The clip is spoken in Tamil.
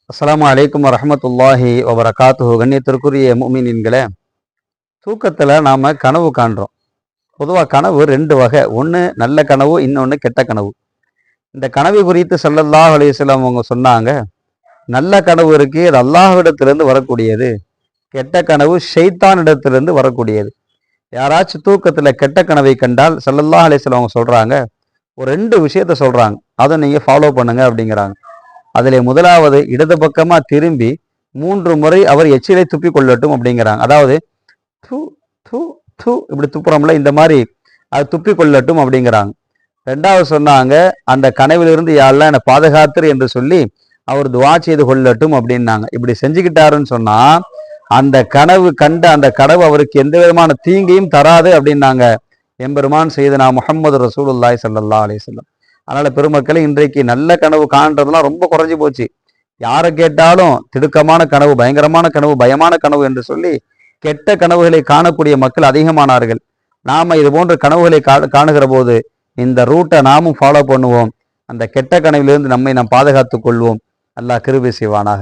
அஸ்ஸலாமு அலைக்கும் வரஹ்மத்துல்லாஹி வபரகாத்துஹு. கண்ணியத்திற்குரிய முஃமினீன்களே, தூக்கத்தில் நாம் கனவு காண்றோம். பொதுவாக கனவு ரெண்டு வகை. ஒன்று நல்ல கனவு, இன்னொன்று கெட்ட கனவு. இந்த கனவை குறித்து ஸல்லல்லாஹு அலைஹி வஸல்லம் அவங்க சொன்னாங்க, நல்ல கனவு இருக்கு, அது அல்லாஹ்விடத்திலிருந்து வரக்கூடியது. கெட்ட கனவு ஷைத்தானிடத்திலிருந்து வரக்கூடியது. யாராச்சும் தூக்கத்தில் கெட்ட கனவை கண்டால் ஸல்லல்லாஹு அலைஹி வஸல்லம் அவங்க சொல்கிறாங்க, ஒரு ரெண்டு விஷயத்த சொல்கிறாங்க, அதை நீங்கள் ஃபாலோ பண்ணுங்க அப்படிங்கிறாங்க. அதிலே முதலாவது, இடது பக்கமா திரும்பி 3 முறை அவர் எச்சிலை துப்பி கொள்ளட்டும் அப்படிங்கிறாங்க. அதாவது தூ தூ தூ இப்படி துப்புறோம்ல, இந்த மாதிரி அது துப்பி கொள்ளட்டும் அப்படிங்கிறாங்க. ரெண்டாவது சொன்னாங்க, அந்த கனவிலிருந்து யாரெல்லாம் என்னை பாதுகாத்துரு என்று சொல்லி அவர் துவா செய்து கொள்ளட்டும் அப்படின்னாங்க. இப்படி செஞ்சுக்கிட்டாருன்னு சொன்னா அந்த கனவு கண்ட அந்த கனவு அவருக்கு எந்த விதமான தீங்கையும் தராது அப்படின்னாங்க எம்பெருமான் செய்தனா முஹம்மது ரசூலுல்லாஹி ஸல்லல்லாஹு அலைஹி வஸல்லம். அதனால பெருமக்களை, இன்றைக்கு நல்ல கனவு காண்றதுலாம் ரொம்ப குறைஞ்சி போச்சு. யாரை கேட்டாலும் திடுக்கமான கனவு, பயங்கரமான கனவு, பயமான கனவு என்று சொல்லி கெட்ட கனவுகளை காணக்கூடிய மக்கள் அதிகமானார்கள். நாம இது போன்ற கனவுகளை காணுகிற போது இந்த ரூட்டை நாமும் ஃபாலோ பண்ணுவோம். அந்த கெட்ட கனவிலிருந்து நம்மை நாம் பாதுகாத்துக் கொள்வோம். அல்லாஹ் கிருபை செய்வானாக.